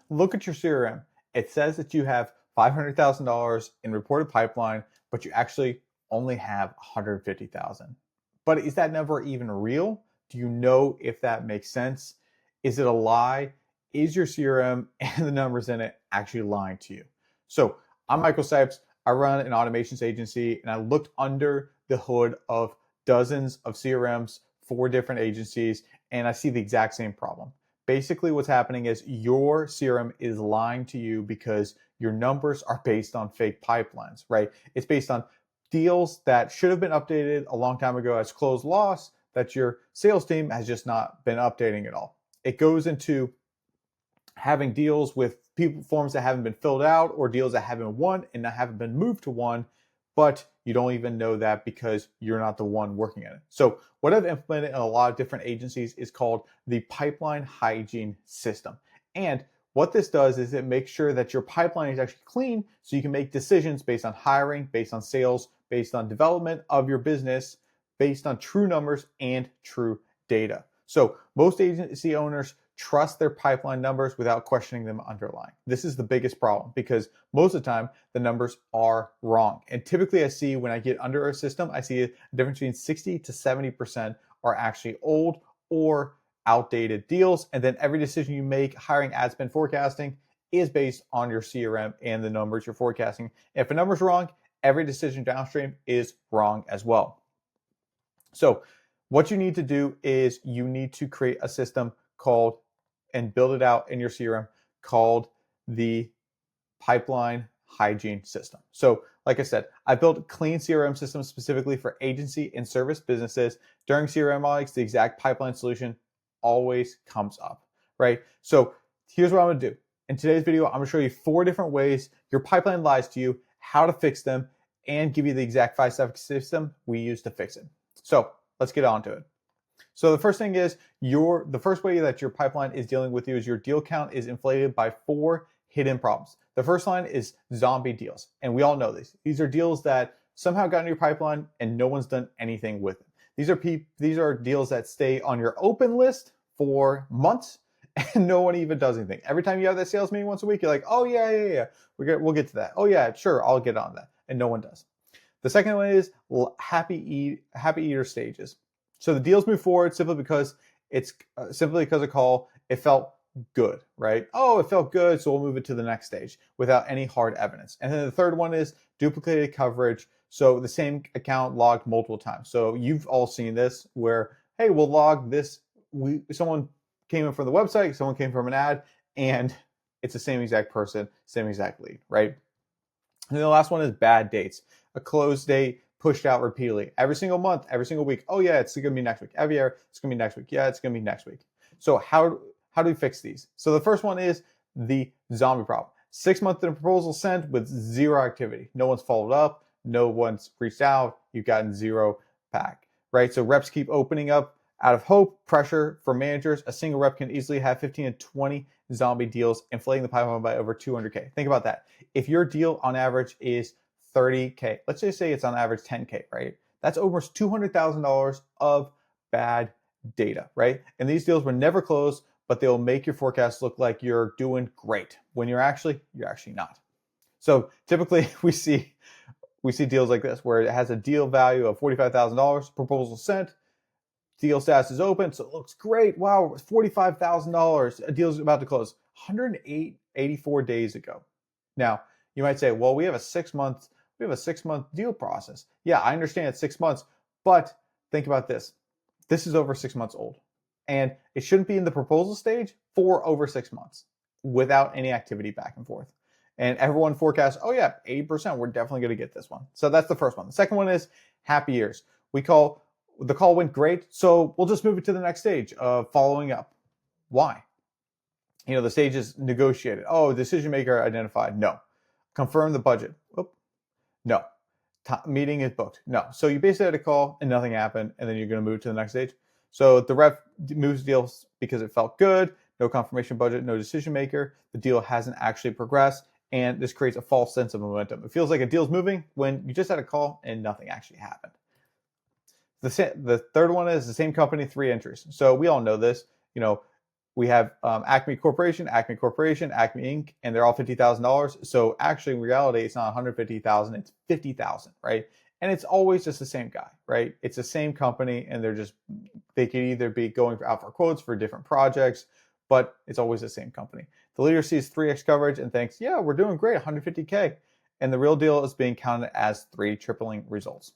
Look at your CRM. It says that you have $500,000 in reported pipeline, but you actually only have 150,000. But is that number even real? Do you know if that makes sense? Is it a lie? Is your CRM and the numbers in it actually lying to you? So I'm Michael Sipes. I run an automations agency, and I looked under the hood of dozens of CRMs for different agencies, and I see the exact same problem. Basically, what's happening is your CRM is lying to you because your numbers are based on fake pipelines, right? It's based on deals that should have been updated a long time ago as closed loss that your sales team has just not been updating at all. It goes into having deals with people forms that haven't been filled out or deals that haven't won and that haven't been moved to one, but you don't even know that because you're not the one working on it. So what I've implemented in a lot of different agencies is called the Pipeline Hygiene System. And what this does is it makes sure that your pipeline is actually clean so you can make decisions based on hiring, based on sales, based on development of your business, based on true numbers and true data. So most agency owners trust their pipeline numbers without questioning them underlying. This is the biggest problem because most of the time the numbers are wrong. And typically I see when I get under a system, I see a difference between 60 to 70% are actually old or outdated deals. And then every decision you make, hiring, ad spend, forecasting, is based on your CRM and the numbers you're forecasting. If a number's wrong, every decision downstream is wrong as well. So what you need to do is you need to create a system called and build it out in your CRM called the Pipeline Hygiene System. So like I said, I built clean CRM systems specifically for agency and service businesses. During CRM audits, the exact pipeline solution always comes up, right? So here's what I'm gonna do. In today's video, I'm gonna show you 4 different ways your pipeline lies to you, how to fix them, and give you the exact 5-step system we use to fix it. So let's get on to it. So the first thing is the first way that your pipeline is dealing with you is your deal count is inflated by 4 hidden problems. The first line is zombie deals. And we all know these. These are deals that somehow got in your pipeline and no one's done anything with it. These are deals that stay on your open list for months and no one even does anything. Every time you have that sales meeting once a week, you're like, oh yeah. We'll get to that. Oh yeah, sure, I'll get on that. And no one does. The second one is happy eater stages. So the deals move forward simply because a call, it felt good, right? Oh, it felt good, so we'll move it to the next stage without any hard evidence. And then the third one is duplicated coverage. So the same account logged multiple times. So you've all seen this where, hey, we'll log this. Someone came in from the website, someone came from an ad, and it's the same exact person, same exact lead, right? And then the last one is bad dates. A close date pushed out repeatedly every single month, every single week. Oh yeah, it's gonna be next week. Every year, it's gonna be next week. Yeah, it's gonna be next week. So how do we fix these? So the first one is the zombie problem. 6 months in a proposal sent with 0 activity. No one's followed up. No one's reached out. You've gotten 0 back, right? So reps keep opening up out of hope, pressure for managers. A single rep can easily have 15 to 20 zombie deals, inflating the pipeline by over 200K. Think about that. If your deal on average is 30K, let's just say it's on average 10K, right? That's almost $200,000 of bad data, right? And these deals were never closed, but they'll make your forecast look like you're doing great when you're actually not. So typically we see deals like this where it has a deal value of $45,000, proposal sent, deal status is open, so it looks great. Wow, $45,000, a deal's about to close 184 days ago. Now, you might say, well, we have a 6-month deal process. Yeah, I understand it's 6 months, but think about this. This is over 6 months old, and it shouldn't be in the proposal stage for over 6 months without any activity back and forth. And everyone forecasts, oh yeah, 80%, we're definitely going to get this one. So that's the first one. The second one is happy years. The call went great, so we'll just move it to the next stage of following up. Why? The stage is negotiated. Oh, decision maker identified. No. Confirm the budget. Oop. No. Meeting is booked. No. So you basically had a call and nothing happened, and then you're going to move to the next stage. So the rep moves deals because it felt good. No confirmation budget, no decision maker. The deal hasn't actually progressed, and this creates a false sense of momentum. It feels like a deal's moving when you just had a call and nothing actually happened. The third one is the same company, 3 entries. So we all know this. we have Acme Corporation, Acme Inc., and they're all $50,000. So actually, in reality, it's not 150,000, it's 50,000, right? And it's always just the same guy, right? It's the same company, and they could either be going out for quotes for different projects, but it's always the same company. The leader sees 3x coverage and thinks, yeah, we're doing great, 150K. And the real deal is being counted as 3 tripling results.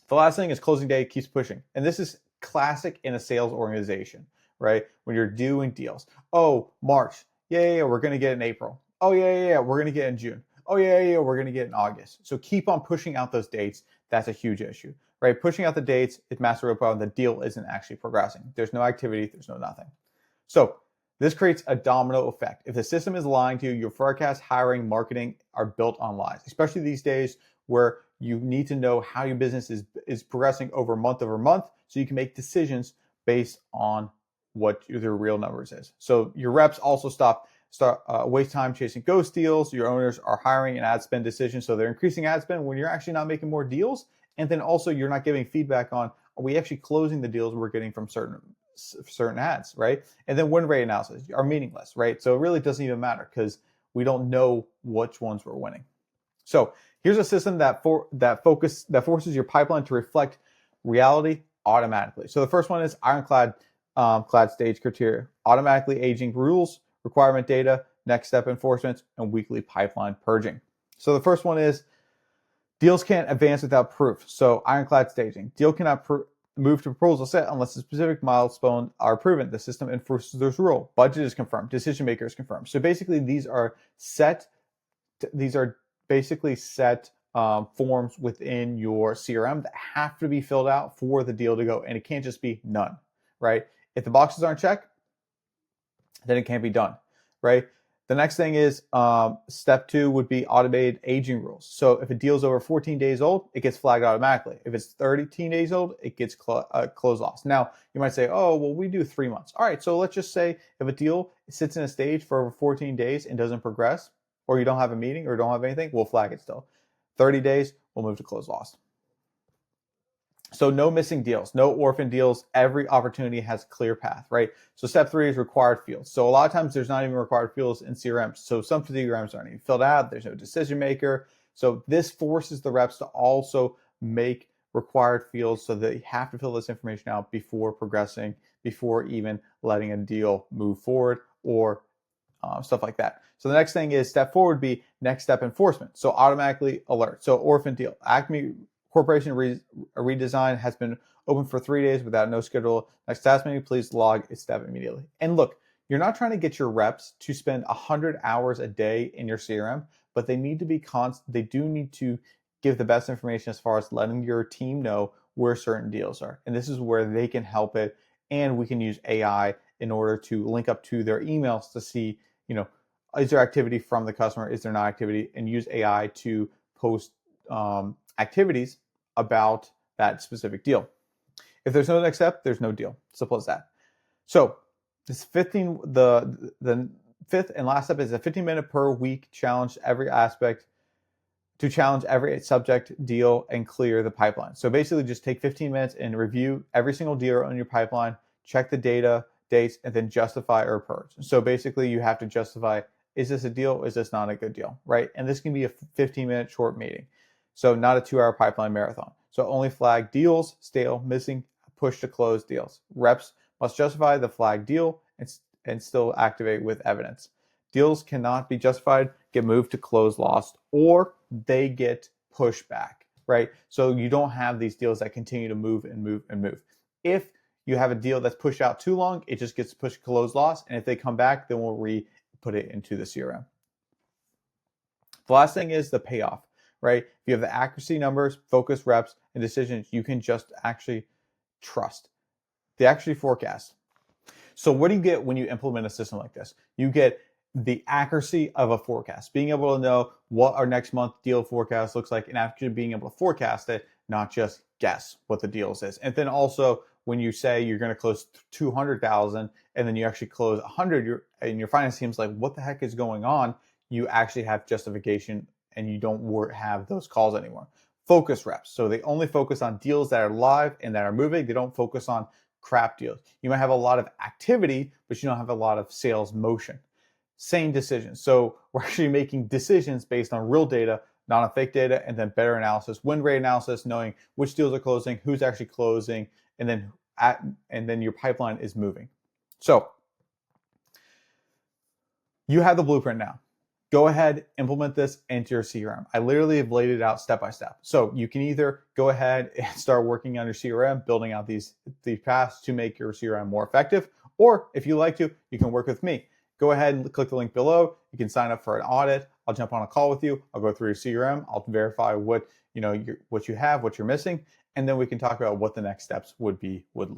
The last thing is closing day keeps pushing. And this is classic in a sales organization, right? When you're doing deals. Oh, March. Yeah, we're going to get in April. Oh, yeah, we're going to get in June. Oh, yeah, we're going to get in August. So keep on pushing out those dates. That's a huge issue, right? Pushing out the dates, it's master rope out, the deal isn't actually progressing. There's no activity, there's no nothing. So this creates a domino effect. If the system is lying to you, your forecast, hiring, marketing are built on lies, especially these days where you need to know how your business is progressing over month so you can make decisions based on what the real numbers is. So your reps also waste time chasing ghost deals. Your owners are hiring an ad spend decision, so they're increasing ad spend when you're actually not making more deals. And then also you're not giving feedback on, are we actually closing the deals we're getting from certain ads, right? And then win rate analysis are meaningless, right? So it really doesn't even matter because we don't know which ones we're winning. So here's a system that forces your pipeline to reflect reality automatically. So the first one is ironclad stage criteria, automatically aging rules, requirement data, next step enforcement, and weekly pipeline purging. So the first one is deals can't advance without proof. So ironclad staging. Deal cannot move to proposal set unless the specific milestones are proven. The system enforces this rule. Budget is confirmed. Decision maker is confirmed. So basically these are basically set forms within your CRM that have to be filled out for the deal to go. And it can't just be none, right? If the boxes aren't checked, then it can't be done, right? The next thing is step 2 would be automated aging rules. So if a deal is over 14 days old, it gets flagged automatically. If it's 13 days old, it gets close lost. Now, you might say, oh, well, we do 3 months. All right, so let's just say if a deal sits in a stage for over 14 days and doesn't progress, or you don't have a meeting or don't have anything, we'll flag it still. 30 days, we'll move to close lost. So no missing deals, no orphan deals. Every opportunity has a clear path, right? So step 3 is required fields. So a lot of times there's not even required fields in CRMs. So some CRMs aren't even filled out. There's no decision maker. So this forces the reps to also make required fields so that you have to fill this information out before progressing, before even letting a deal move forward or stuff like that. So the next thing is step 4 would be next step enforcement. So automatically alert. So orphan deal. Acme Corporation redesign has been open for 3 days without no schedule. Next task menu, please log its step immediately. And look, you're not trying to get your reps to spend 100 hours a day in your CRM, but they need to be they do need to give the best information as far as letting your team know where certain deals are. And this is where they can help it. And we can use AI in order to link up to their emails to see, is there activity from the customer? Is there not activity? And use AI to post activities about that specific deal. If there's no next step, there's no deal. Simple as that. So the fifth and last step is a 15-minute per week challenge every subject deal and clear the pipeline. So basically just take 15 minutes and review every single deal on your pipeline, check the data, dates, and then justify or purge. So basically you have to justify, is this a deal? Is this not a good deal, right? And this can be a 15-minute short meeting. So not a 2-hour pipeline marathon. So only flag deals, stale, missing, push to close deals. Reps must justify the flag deal and still activate with evidence. Deals cannot be justified, get moved to close lost, or they get pushed back, right? So you don't have these deals that continue to move and move and move. If you have a deal that's pushed out too long, it just gets pushed to close lost. And if they come back, then we'll put it into the CRM. The last thing is the payoff. Right? If you have the accuracy numbers, focus reps, and decisions, you can just actually trust. They actually forecast. So what do you get when you implement a system like this? You get the accuracy of a forecast, being able to know what our next month deal forecast looks like and actually being able to forecast it, not just guess what the deals is. And then also when you say you're going to close 200,000 and then you actually close 100, and your finance team's like, what the heck is going on? You actually have justification and you don't have those calls anymore. Focus reps. So they only focus on deals that are live and that are moving. They don't focus on crap deals. You might have a lot of activity, but you don't have a lot of sales motion. Same decisions. So we're actually making decisions based on real data, not on fake data, and then better analysis, win rate analysis, knowing which deals are closing, who's actually closing, and then your pipeline is moving. So you have the blueprint now. Go ahead, implement this into your CRM. I literally have laid it out step by step. So you can either go ahead and start working on your CRM, building out these paths to make your CRM more effective. Or if you like to, you can work with me. Go ahead and click the link below. You can sign up for an audit. I'll jump on a call with you. I'll go through your CRM. I'll verify what you have, what you're missing, and then we can talk about what the next steps would look